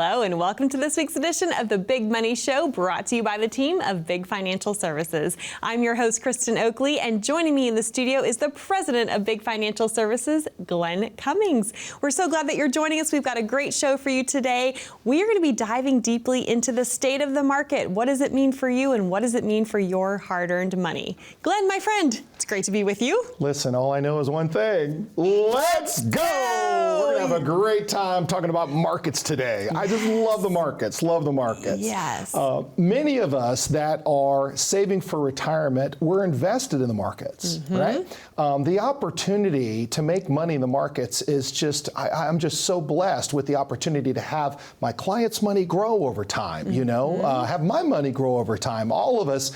Hello and welcome to this week's edition of the Big Money Show, brought to you by the team of Big Financial Services. I'm your host, Kristen Oakley, and joining me in the studio is the president of Big Financial Services, Glenn Cummings. We're so glad that you're joining us. We've got a great show for you today. We are going to be diving deeply into the state of the market. What does it mean for you and what does it mean for your hard-earned money? Glenn, my friend, it's great to be with you. Listen, all I know is one thing. Let's go! We're going to have a great time talking about markets today. I just love the markets, Yes. Many of us that are saving for retirement, we're invested in the markets, right? The opportunity to make money in the markets is just, I'm just so blessed with the opportunity to have my clients' money grow over time, have my money grow over time, all of us.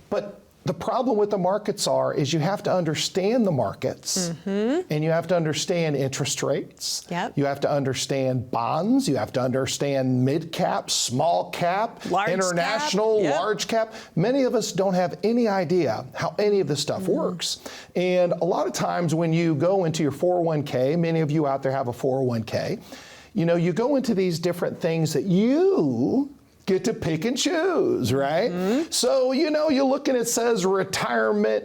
But the problem with the markets is you have to understand the markets and you have to understand interest rates. Yep. You have to understand bonds. You have to understand mid cap, small cap, large international, cap. Yep. large cap. Many of us don't have any idea how any of this stuff works. And a lot of times when you go into your 401k, many of you out there have a 401k, you go into these different things that you get to pick and choose, right? So, you're looking, it says retirement,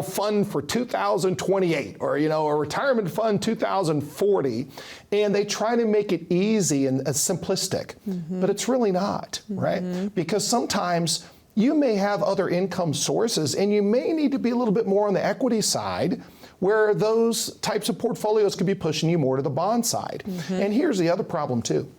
fund for 2028 or, a retirement fund 2040. And they try to make it easy and simplistic, but it's really not, right? Because sometimes you may have other income sources and you may need to be a little bit more on the equity side, where those types of portfolios could be pushing you more to the bond side. And here's the other problem too.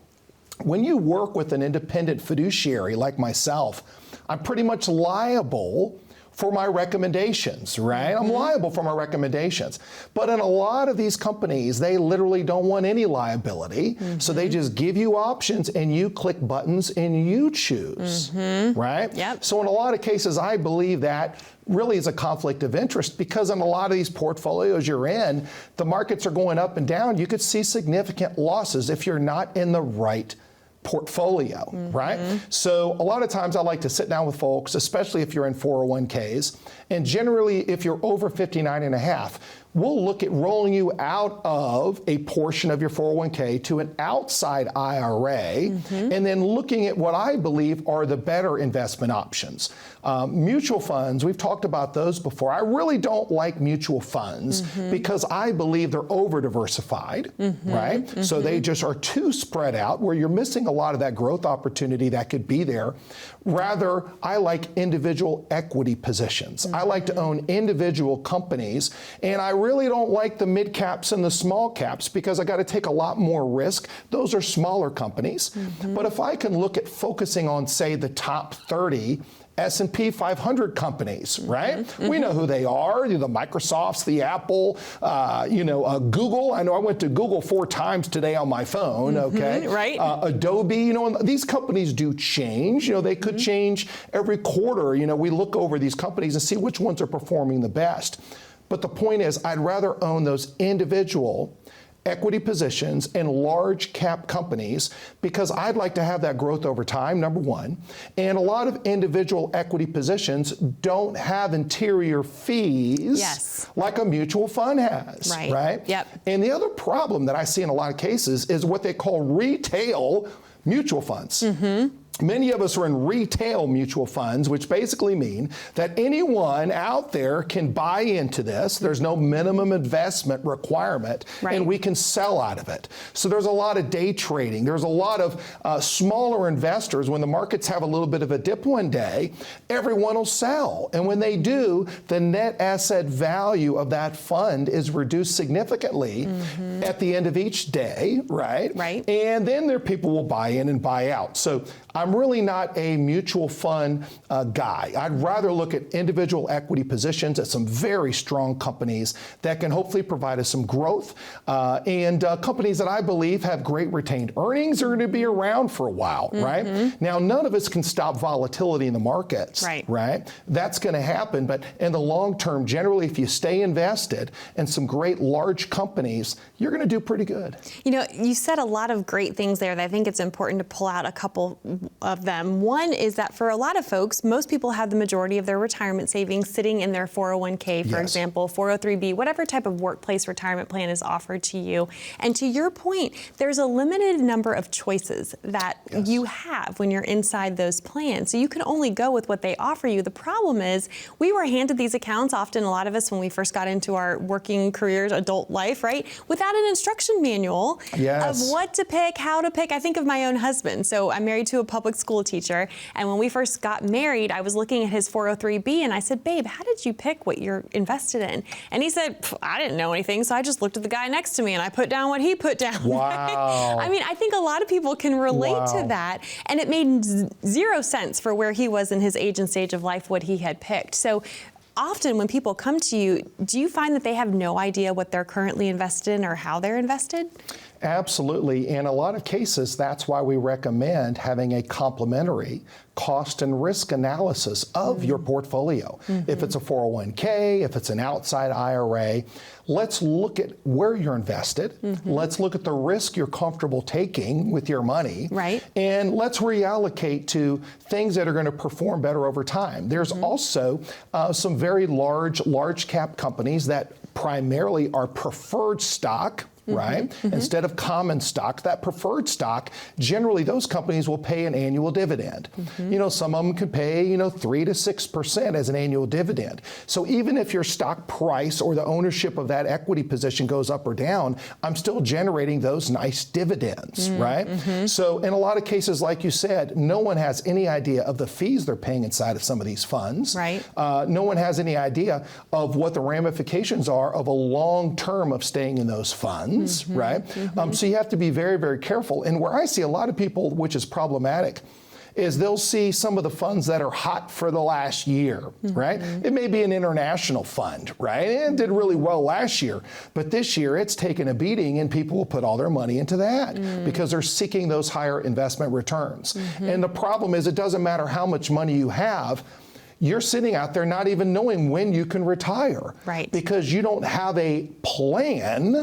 When you work with an independent fiduciary like myself, I'm pretty much liable for my recommendations, right? I'm liable for my recommendations. But in a lot of these companies, they literally don't want any liability. So they just give you options and you click buttons and you choose, right? Yep. So in a lot of cases, I believe that really is a conflict of interest, because in a lot of these portfolios you're in, the markets are going up and down. You could see significant losses if you're not in the right portfolio, right? So a lot of times I like to sit down with folks, especially if you're in 401ks, and generally if you're over 59 and a half, we'll look at rolling you out of a portion of your 401k to an outside IRA, and then looking at what I believe are the better investment options. Mutual funds, we've talked about those before. I really don't like mutual funds because I believe they're over-diversified, right? So they just are too spread out, where you're missing a lot of that growth opportunity that could be there. Rather, I like individual equity positions. I like to own individual companies, and I really don't like the mid caps and the small caps because I got to take a lot more risk. Those are smaller companies. But if I can look at focusing on, say, the top 30 S&P 500 companies, right? We know who they are, the Microsofts, the Apple, Google. I know I went to Google 4 times today on my phone, okay? Right. Adobe, and these companies do change. They could change every quarter. We look over these companies and see which ones are performing the best. But the point is, I'd rather own those individual equity positions in large cap companies because I'd like to have that growth over time, number one. And a lot of individual equity positions don't have interior fees like a mutual fund has, right? Yep. And the other problem that I see in a lot of cases is what they call retail mutual funds. Many of us are in retail mutual funds, which basically mean that anyone out there can buy into this. There's no minimum investment requirement, and we can sell out of it. So there's a lot of day trading. There's a lot of smaller investors. When the markets have a little bit of a dip one day, everyone will sell. And when they do, the net asset value of that fund is reduced significantly at the end of each day, right? And then there people will buy in and buy out. So I'm really not a mutual fund guy. I'd rather look at individual equity positions at some very strong companies that can hopefully provide us some growth, and companies that I believe have great retained earnings are going to be around for a while, right? Now, none of us can stop volatility in the markets, right? That's going to happen, but in the long term, generally, if you stay invested in some great large companies, you're going to do pretty good. You said a lot of great things there that I think it's important to pull out a couple of them. One is that for a lot of folks, most people have the majority of their retirement savings sitting in their 401k, for example, 403b, whatever type of workplace retirement plan is offered to you. And to your point, there's a limited number of choices that you have when you're inside those plans. So you can only go with what they offer you. The problem is we were handed these accounts, often a lot of us when we first got into our working careers, adult life, right, without an instruction manual of what to pick, how to pick. I think of my own husband. So I'm married to a public school teacher. And when we first got married, I was looking at his 403b and I said, babe, how did you pick what you're invested in? And he said, I didn't know anything. So I just looked at the guy next to me and I put down what he put down. Wow. I mean, I think a lot of people can relate to that. And it made zero sense for where he was in his age and stage of life, what he had picked. So often when people come to you, do you find that they have no idea what they're currently invested in or how they're invested? Absolutely. In a lot of cases, that's why we recommend having a complementary cost and risk analysis of your portfolio. If it's a 401k, if it's an outside IRA, let's look at where you're invested. Let's look at the risk you're comfortable taking with your money. Right. And let's reallocate to things that are going to perform better over time. There's also some very large cap companies that primarily are preferred stock. Right? Instead of common stock, that preferred stock, generally those companies will pay an annual dividend. You know, some of them can pay, 3 to 6% as an annual dividend. So even if your stock price or the ownership of that equity position goes up or down, I'm still generating those nice dividends, right? So in a lot of cases, like you said, no one has any idea of the fees they're paying inside of some of these funds. Right. No one has any idea of what the ramifications are of a long term of staying in those funds. Right? So you have to be very, very careful. And where I see a lot of people, which is problematic, is they'll see some of the funds that are hot for the last year, right? It may be an international fund, right? And it did really well last year, but this year it's taken a beating and people will put all their money into that because they're seeking those higher investment returns. And the problem is it doesn't matter how much money you have, you're sitting out there not even knowing when you can retire. Right. Because you don't have a plan,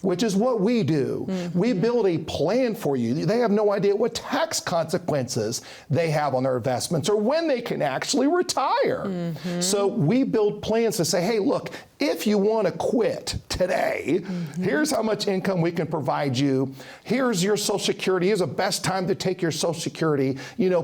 which is what we do. We build a plan for you. They have no idea what tax consequences they have on their investments or when they can actually retire. So we build plans to say, hey, look, if you want to quit today, here's how much income we can provide you. Here's your Social Security. Here's the best time to take your Social Security.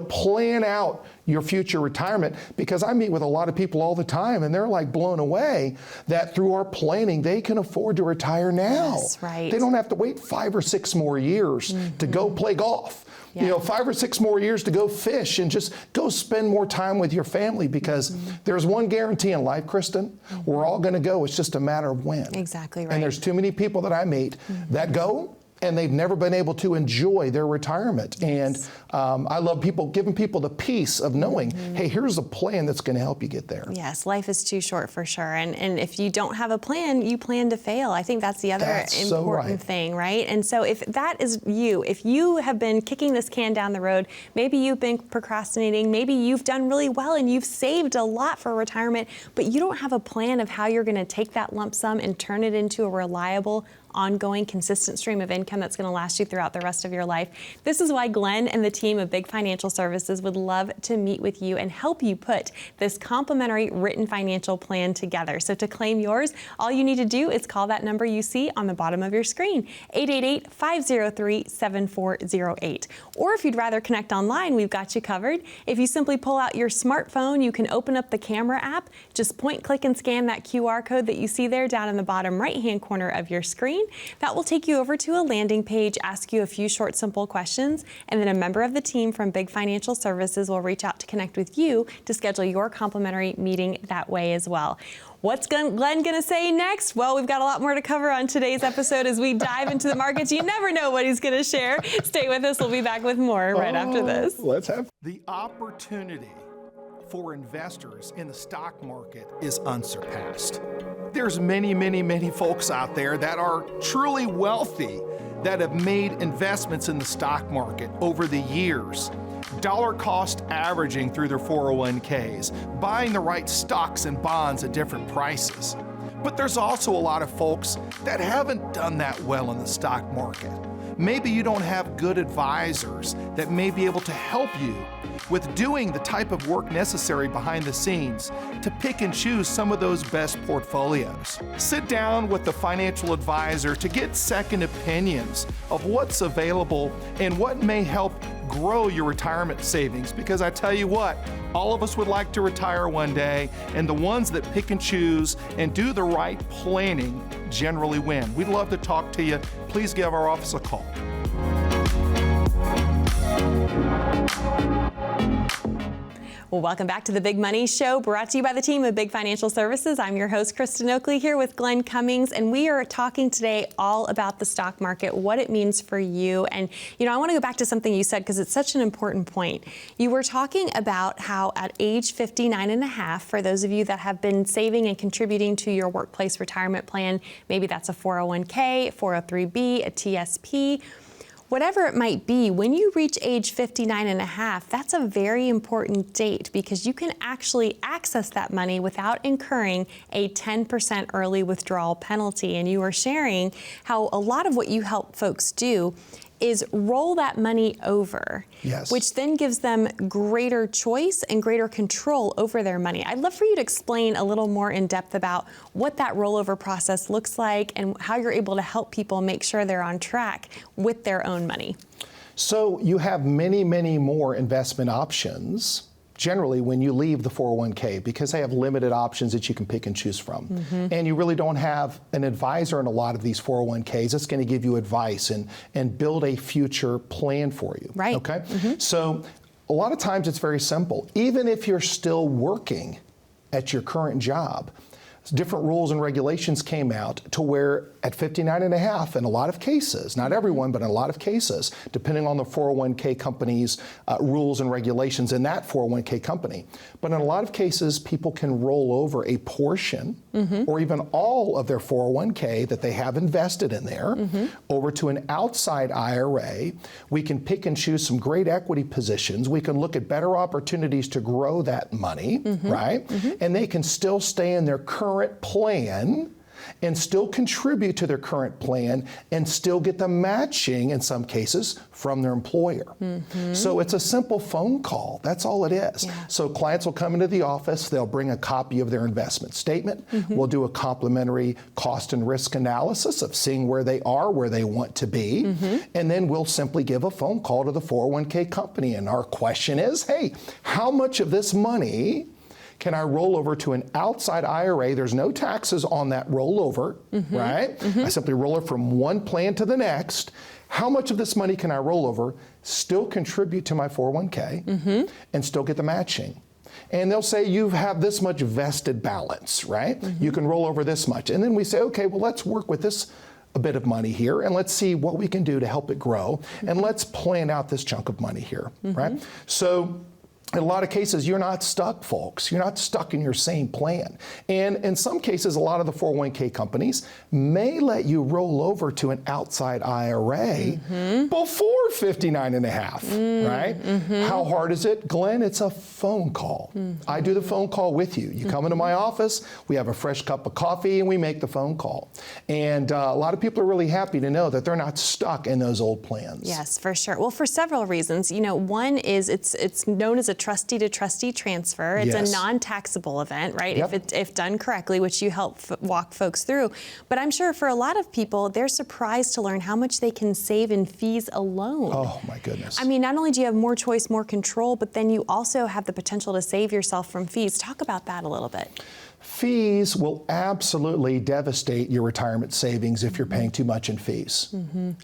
Plan out your future retirement, because I meet with a lot of people all the time and they're like blown away that through our planning, they can afford to retire now. Yes, right. They don't have to wait 5 or 6 more years to go play golf. 5 or 6 more years to go fish and just go spend more time with your family, because there's one guarantee in life, Kristen, we're all going to go. It's just a matter of when. Exactly right. And there's too many people that I meet that go and they've never been able to enjoy their retirement. And I love giving people the peace of knowing, hey, here's a plan that's going to help you get there. Yes, life is too short for sure. And if you don't have a plan, you plan to fail. I think that's the other important thing, right? And so if that is you, if you have been kicking this can down the road, maybe you've been procrastinating, maybe you've done really well and you've saved a lot for retirement, but you don't have a plan of how you're going to take that lump sum and turn it into a reliable, ongoing, consistent stream of income that's going to last you throughout the rest of your life. This is why Glenn and the team of Big Financial Services would love to meet with you and help you put this complimentary written financial plan together. So to claim yours, all you need to do is call that number you see on the bottom of your screen, 888-503-7408. Or if you'd rather connect online, we've got you covered. If you simply pull out your smartphone, you can open up the camera app, just point, click, and scan that QR code that you see there down in the bottom right-hand corner of your screen. That will take you over to a landing page, ask you a few short, simple questions, and then a member of the team from Big Financial Services will reach out to connect with you to schedule your complimentary meeting that way as well. What's Glenn going to say next? Well, we've got a lot more to cover on today's episode as we dive into the markets. You never know what he's going to share. Stay with us. We'll be back with more right after this. Let's have the opportunity for investors in the stock market is unsurpassed. There's many folks out there that are truly wealthy that have made investments in the stock market over the years, dollar cost averaging through their 401ks, buying the right stocks and bonds at different prices. But there's also a lot of folks that haven't done that well in the stock market. Maybe you don't have good advisors that may be able to help you with doing the type of work necessary behind the scenes to pick and choose some of those best portfolios. Sit down with the financial advisor to get second opinions of what's available and what may help grow your retirement savings, because I tell you what, all of us would like to retire one day, and the ones that pick and choose and do the right planning generally win. We'd love to talk to you. Please give our office a call. Well, welcome back to the Big Money Show, brought to you by the team of Big Financial Services. I'm your host, Kristen Oakley, here with Glenn Cummings, and we are talking today all about the stock market, what it means for you. And, I want to go back to something you said because it's such an important point. You were talking about how at age 59 and a half, for those of you that have been saving and contributing to your workplace retirement plan, maybe that's a 401k, 403b, a TSP, whatever it might be, when you reach age 59 and a half, that's a very important date because you can actually access that money without incurring a 10% early withdrawal penalty. And you were sharing how a lot of what you help folks do is roll that money over, yes, which then gives them greater choice and greater control over their money. I'd love for you to explain a little more in depth about what that rollover process looks like and how you're able to help people make sure they're on track with their own money. So you have many, many more investment options generally when you leave the 401k because they have limited options that you can pick and choose from. And you really don't have an advisor in a lot of these 401ks that's going to give you advice and build a future plan for you. Right. Okay. So a lot of times it's very simple. Even if you're still working at your current job, different rules and regulations came out to where at 59 and a half, in a lot of cases, not everyone, but in a lot of cases, depending on the 401k company's rules and regulations in that 401k company. But in a lot of cases, people can roll over a portion or even all of their 401k that they have invested in there over to an outside IRA. We can pick and choose some great equity positions. We can look at better opportunities to grow that money, right? And they can still stay in their current plan and still contribute to their current plan and still get the matching, in some cases, from their employer. So it's a simple phone call. That's all it is. Yeah. So clients will come into the office, they'll bring a copy of their investment statement. We'll do a complimentary cost and risk analysis of seeing where they are, where they want to be. And then we'll simply give a phone call to the 401k company. And our question is, hey, how much of this money can I roll over to an outside IRA? There's no taxes on that rollover, right? I simply roll it from one plan to the next. How much of this money can I roll over, still contribute to my 401k, and still get the matching? And they'll say, you have this much vested balance, right? You can roll over this much. And then we say, okay, well, let's work with this a bit of money here, and let's see what we can do to help it grow, and let's plan out this chunk of money here, right? So in a lot of cases, you're not stuck, folks. You're not stuck in your same plan. And in some cases, a lot of the 401k companies may let you roll over to an outside IRA before 59 and a half, right? How hard is it? Glenn, it's a phone call. I do the phone call with you. You come into my office, we have a fresh cup of coffee, and we make the phone call. And a lot of people are really happy to know that they're not stuck in those old plans. Yes, for sure. Well, for several reasons. One is it's known as a trustee to trustee transfer. It's a non-taxable event, right? If done correctly, which you help walk folks through. But I'm sure for a lot of people, they're surprised to learn how much they can save in fees alone. Oh my goodness. I mean, not only do you have more choice, more control, but then you also have the potential to save yourself from fees. Talk about that a little bit. Fees will absolutely devastate your retirement savings if you're paying too much in fees.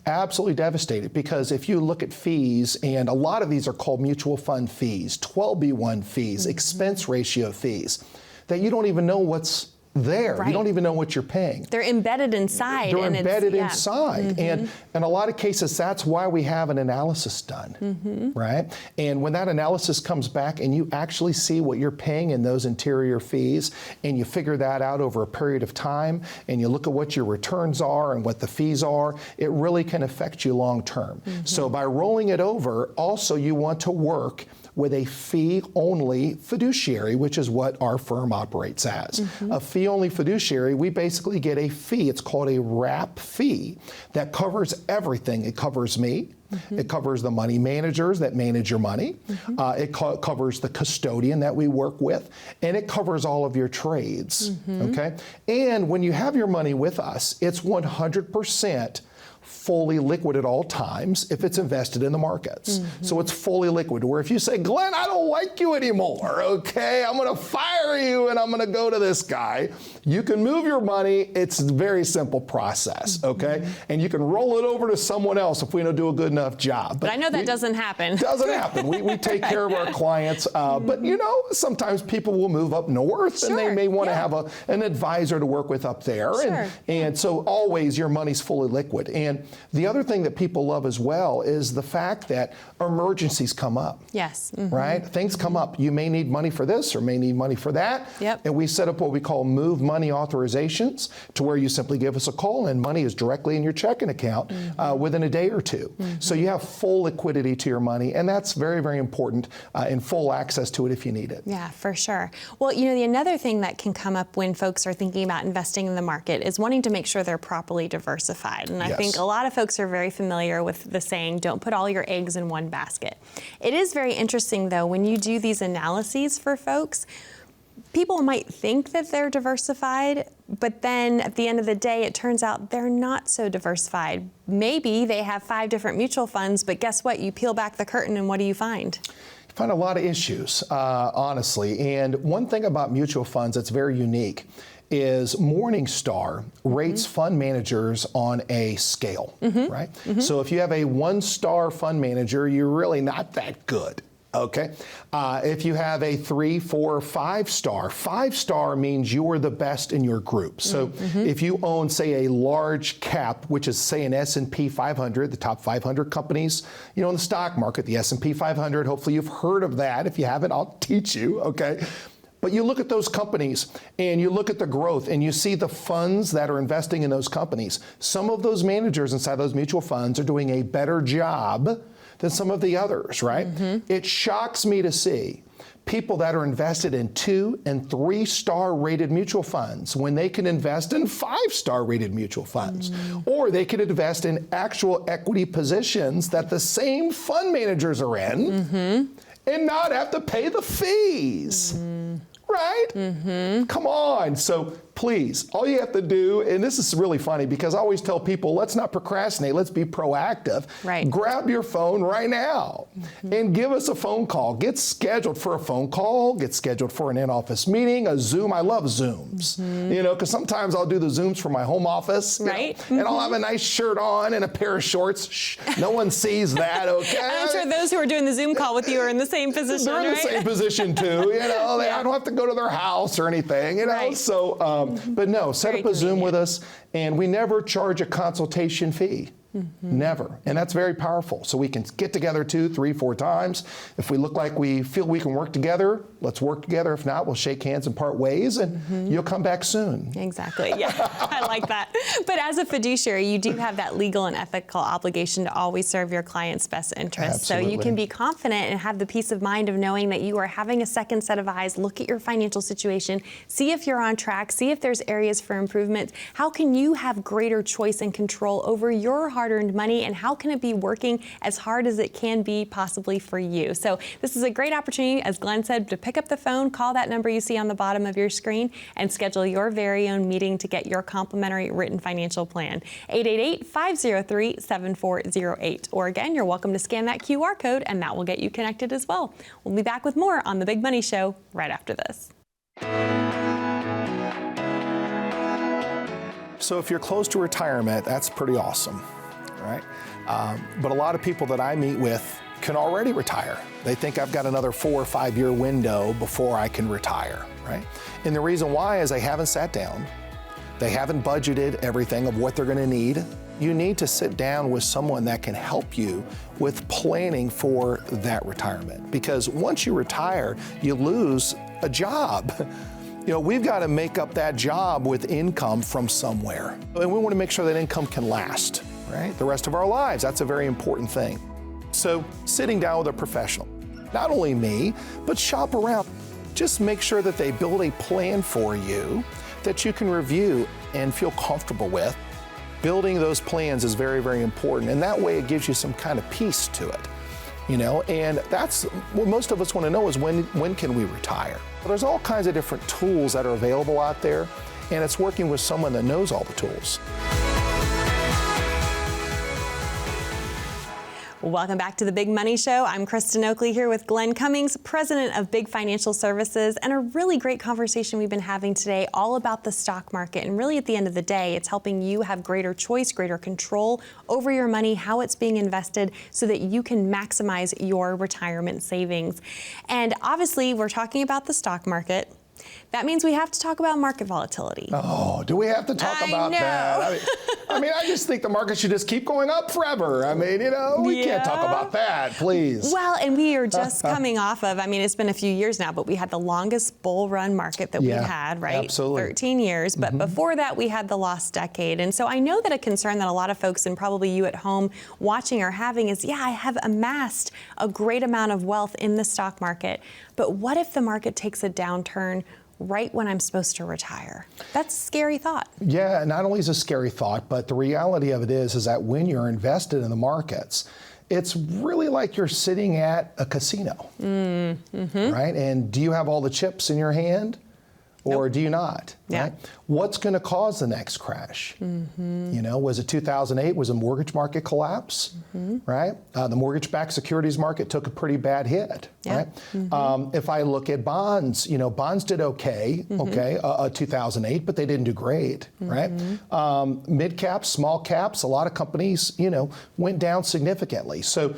Absolutely devastate it, because if you look at fees, and a lot of these are called mutual fund fees, 12B1 fees, expense ratio fees, that you don't even know what's there. Right. You don't even know what you're paying. They're embedded inside. They're embedded inside. And in a lot of cases, that's why we have an analysis done, right? And when that analysis comes back and you actually see what you're paying in those interior fees, and you figure that out over a period of time, and you look at what your returns are and what the fees are, it really can affect you long term. So by rolling it over, also you want to work with a fee-only fiduciary, which is what our firm operates as. A fee-only fiduciary, we basically get a fee. It's called a wrap fee that covers everything. It covers me. It covers the money managers that manage your money. It covers the custodian that we work with, and it covers all of your trades, okay? And when you have your money with us, it's 100% fully liquid at all times if it's invested in the markets. So it's fully liquid, where if you say, Glenn, I don't like you anymore, okay, I'm gonna fire you and I'm gonna go to this guy, you can move your money. It's a very simple process, okay? And you can roll it over to someone else if we don't do a good enough job. But I know that doesn't happen. Doesn't happen. We take care of our clients, but you know, sometimes people will move up north and they may want to have an advisor to work with up there. And so always your money's fully liquid. And the other thing that people love as well is the fact that emergencies come up. Yes. Right? Things come up. You may need money for this or may need money for that. And we set up what we call move money authorizations, to where you simply give us a call and money is directly in your checking account within a day or two. So you have full liquidity to your money, and that's very, very important, and full access to it if you need it. Yeah, for sure. Well, you know, another thing that can come up when folks are thinking about investing in the market is wanting to make sure they're properly diversified. And I think a lot of folks are very familiar with the saying, don't put all your eggs in one basket. It is very interesting, though, when you do these analyses for folks, people might think that they're diversified, but then at the end of the day, it turns out they're not so diversified. Maybe they have 5 different mutual funds, but guess what? You peel back the curtain and what do you find? You find a lot of issues, honestly. And one thing about mutual funds that's very unique is Morningstar rates fund managers on a scale, right? So if you have a 1-star fund manager, you're really not that good. Okay. If you have a 3, 4, 5-star, 5-star means you're the best in your group. So if you own, say, a large cap, which is, say, an S&P 500, the top 500 companies, you know, in the stock market, the S&P 500, hopefully you've heard of that. If you haven't, I'll teach you, okay? But you look at those companies and you look at the growth and you see the funds that are investing in those companies. Some of those managers inside those mutual funds are doing a better job than some of the others, right? It shocks me to see people that are invested in 2- and 3-star rated mutual funds when they can invest in 5-star rated mutual funds, or they can invest in actual equity positions that the same fund managers are in and not have to pay the fees. Right? Come on. So please, all you have to do, and this is really funny because I always tell people, let's not procrastinate, let's be proactive. Right. Grab your phone right now and give us a phone call. Get scheduled for a phone call, get scheduled for an in-office meeting, a Zoom. I love Zooms, you know, because sometimes I'll do the Zooms from my home office, right? And I'll have a nice shirt on and a pair of shorts. Shh, no one sees that, okay? I'm sure those who are doing the Zoom call with you are in the same position, They're in the same position too, you know, I don't have to go to their house or anything, you know, so, but no, set up a Zoom with us, and we never charge a consultation fee. Never. And that's very powerful. So we can get together 2, 3, 4 times. If we look like we feel we can work together, let's work together. If not, we'll shake hands and part ways, and you'll come back soon. Exactly. Yeah, I like that. But as a fiduciary, you do have that legal and ethical obligation to always serve your client's best interests. So you can be confident and have the peace of mind of knowing that you are having a second set of eyes, look at your financial situation, see if you're on track, see if there's areas for improvement. How can you have greater choice and control over your hard-earned money, and how can it be working as hard as it can be possibly for you? So this is a great opportunity, as Glenn said, to pick up the phone, call that number you see on the bottom of your screen, and schedule your very own meeting to get your complimentary written financial plan. 888-503-7408. Or again, you're welcome to scan that QR code, and that will get you connected as well. We'll be back with more on The Big Money Show right after this. So if you're close to retirement, that's pretty awesome, right? But a lot of people that I meet with can already retire. They think I've got another 4 or 5 year window before I can retire, right? And the reason why is they haven't sat down. They haven't budgeted everything of what they're going to need. You need to sit down with someone that can help you with planning for that retirement. Because once you retire, you lose a job. You know, we've got to make up that job with income from somewhere. And we want to make sure that income can last, right? The rest of our lives. That's a very important thing. So sitting down with a professional, not only me, but shop around. Just make sure that they build a plan for you that you can review and feel comfortable with. Building those plans is very, very important, and that way it gives you some kind of peace to it. And that's what most of us want to know is when can we retire? Well, there's all kinds of different tools that are available out there, and it's working with someone that knows all the tools. Welcome back to the Big Money Show. I'm Kristen Oakley here with Glenn Cummings, president of Big Financial Services, and a really great conversation we've been having today all about the stock market. And really at the end of the day, it's helping you have greater choice, greater control over your money, how it's being invested so that you can maximize your retirement savings. And obviously, we're talking about the stock market. That means we have to talk about market volatility. Oh, do we have to talk about that? I just think the market should just keep going up forever. We can't talk about that, please. Well, and we are just coming off of, it's been a few years now, but we had the longest bull run market that we've had, right? Absolutely. 13 years. But before that, we had the lost decade. And so I know that a concern that a lot of folks, and probably you at home watching, are having is, I have amassed a great amount of wealth in the stock market. But what if the market takes a downturn right when I'm supposed to retire? That's a scary thought. Yeah, not only is it a scary thought, but the reality of it is that when you're invested in the markets, it's really like you're sitting at a casino, right? And do you have all the chips in your hand? Or do you not? Yeah. Right? What's going to cause the next crash? Was it 2008? Was a mortgage market collapse? Right? The mortgage-backed securities market took a pretty bad hit. Right? If I look at bonds, bonds did okay, 2008, but they didn't do great. Right? Mid caps, small caps, a lot of companies, went down significantly. So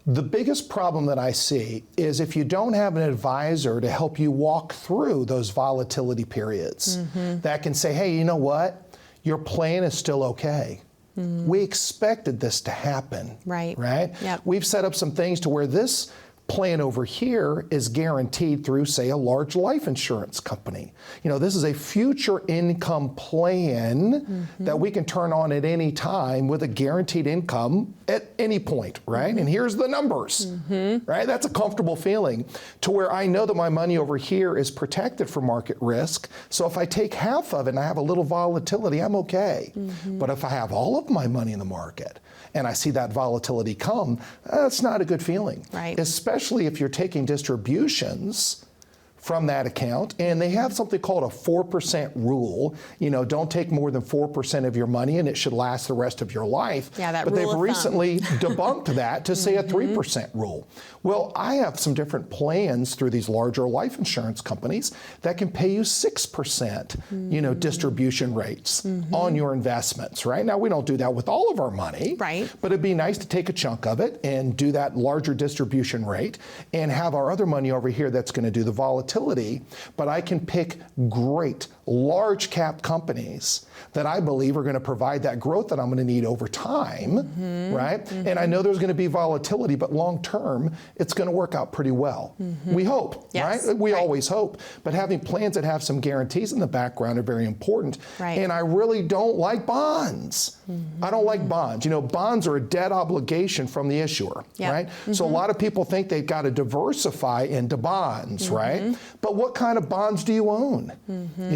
the biggest problem that I see is if you don't have an advisor to help you walk through those volatility periods that can say, hey, you know what? Your plan is still okay. We expected this to happen. Right? Yep. We've set up some things to where this plan over here is guaranteed through, say, a large life insurance company. This is a future income plan that we can turn on at any time with a guaranteed income at any point, right? And here's the numbers, right? That's a comfortable feeling to where I know that my money over here is protected from market risk. So if I take half of it and I have a little volatility, I'm okay. But if I have all of my money in the market and I see that volatility come, that's not a good feeling. Right. Especially if you're taking distributions from that account, and they have something called a 4% rule. Don't take more than 4% of your money, and it should last the rest of your life. Yeah, that but rule they've of recently debunked that to say a 3% rule. Well, I have some different plans through these larger life insurance companies that can pay you 6%, distribution rates on your investments. Right now, we don't do that with all of our money. Right. But it'd be nice to take a chunk of it and do that larger distribution rate, and have our other money over here that's going to do the volatility. But I can pick great large cap companies that I believe are going to provide that growth that I'm going to need over time, right? And I know there's going to be volatility, but long term, it's going to work out pretty well. We hope, right? We always hope. But having plans that have some guarantees in the background are very important. Right. And I really don't like bonds. I don't like bonds. Bonds are a debt obligation from the issuer, right? So a lot of people think they've got to diversify into bonds, right? But what kind of bonds do you own?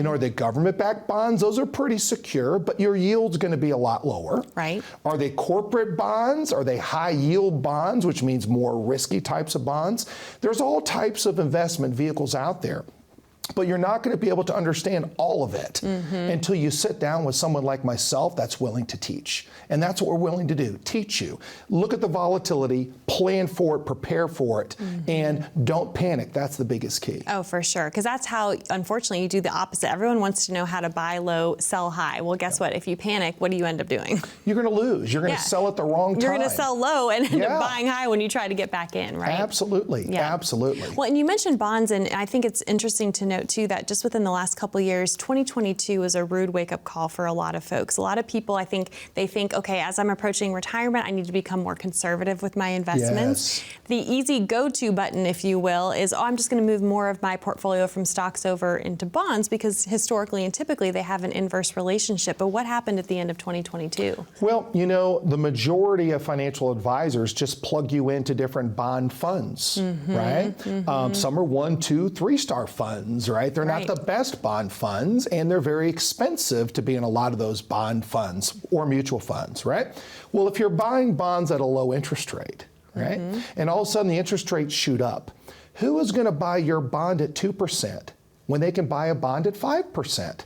Are they government-backed bonds? Those are pretty secure, but your yield's going to be a lot lower. Right. Are they corporate bonds? Are they high-yield bonds, which means more risky types of bonds? There's all types of investment vehicles out there. But you're not going to be able to understand all of it until you sit down with someone like myself that's willing to teach. And that's what we're willing to do, teach you. Look at the volatility, plan for it, prepare for it, and don't panic. That's the biggest key. Oh, for sure. Because that's how, unfortunately, you do the opposite. Everyone wants to know how to buy low, sell high. Well, guess what? If you panic, what do you end up doing? You're going to lose. You're going to sell at the wrong time. You're going to sell low and end up buying high when you try to get back in, right? Absolutely. Absolutely. Well, and you mentioned bonds, and I think it's interesting to note note too that just within the last couple of years, 2022 was a rude wake-up call for a lot of folks. A lot of people, I think, okay, as I'm approaching retirement, I need to become more conservative with my investments. Yes. The easy go-to button, if you will, is, I'm just going to move more of my portfolio from stocks over into bonds because historically and typically they have an inverse relationship. But what happened at the end of 2022? Well, the majority of financial advisors just plug you into different bond funds, right? Some are 1, 2, 3-star funds, right? They're not the best bond funds, and they're very expensive to be in a lot of those bond funds or mutual funds, right? Well, if you're buying bonds at a low interest rate, right, and all of a sudden the interest rates shoot up, who is going to buy your bond at 2% when they can buy a bond at 5%?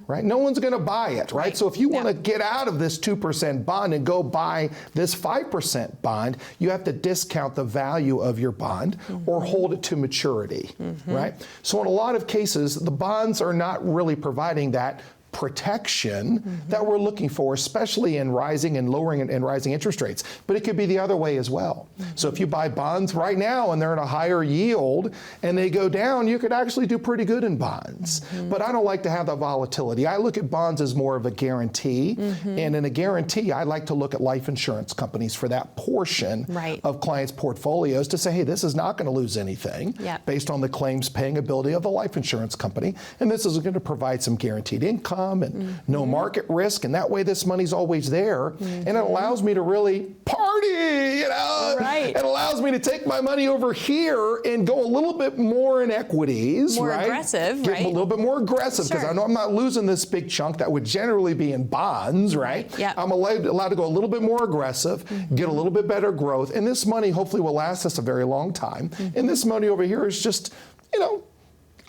Right? No one's going to buy it, right? So if you want to get out of this 2% bond and go buy this 5% bond, you have to discount the value of your bond or hold it to maturity, right? So in a lot of cases, the bonds are not really providing that protection that we're looking for, especially in rising and lowering and rising interest rates. But it could be the other way as well. So if you buy bonds right now and they're at a higher yield and they go down, you could actually do pretty good in bonds. But I don't like to have that volatility. I look at bonds as more of a guarantee. And in a guarantee, I like to look at life insurance companies for that portion of clients' portfolios to say, hey, this is not going to lose anything based on the claims paying ability of the life insurance company. And this is going to provide some guaranteed income and no market risk, and that way this money's always there, and it allows me to really party, It allows me to take my money over here and go a little bit more in equities, more aggressive, Get a little bit more aggressive because I know I'm not losing this big chunk that would generally be in bonds, right? I'm allowed to go a little bit more aggressive, get a little bit better growth, and this money hopefully will last us a very long time. And this money over here is just,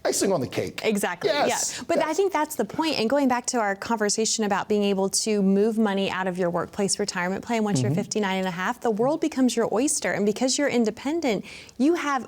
icing on the cake. Exactly. Yes. But I think that's the point. And going back to our conversation about being able to move money out of your workplace retirement plan once you're 59 and a half, the world becomes your oyster. And because you're independent, you have,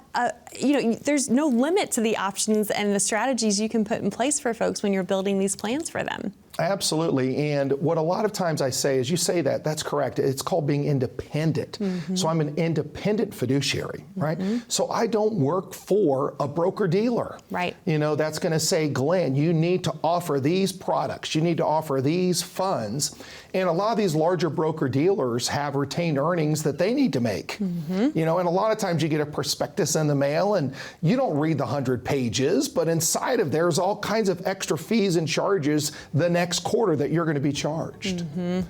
there's no limit to the options and the strategies you can put in place for folks when you're building these plans for them. Absolutely. And what a lot of times I say is, you say that, that's correct. It's called being independent. So I'm an independent fiduciary, right? So I don't work for a broker dealer. That's going to say, Glenn, you need to offer these products. You need to offer these funds. And a lot of these larger broker dealers have retained earnings that they need to make. And a lot of times you get a prospectus in the mail and you don't read the 100 pages, but inside of there's all kinds of extra fees and charges the next quarter that you're going to be charged.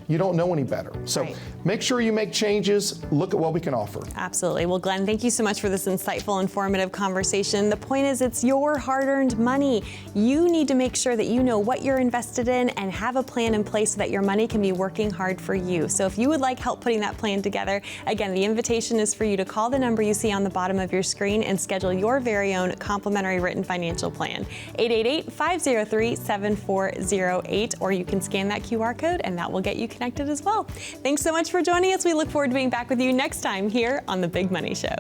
You don't know any better. So make sure you make changes, look at what we can offer. Absolutely. Well, Glenn, thank you so much for this insightful, informative conversation. The point is, it's your hard-earned money. You need to make sure that you know what you're invested in and have a plan in place so that your money can be working hard for you. So if you would like help putting that plan together, again, the invitation is for you to call the number you see on the bottom of your screen and schedule your very own complimentary written financial plan. 888-503-7408, or you can scan that QR code and that will get you connected as well. Thanks so much for joining us. We look forward to being back with you next time here on The Big Money Show.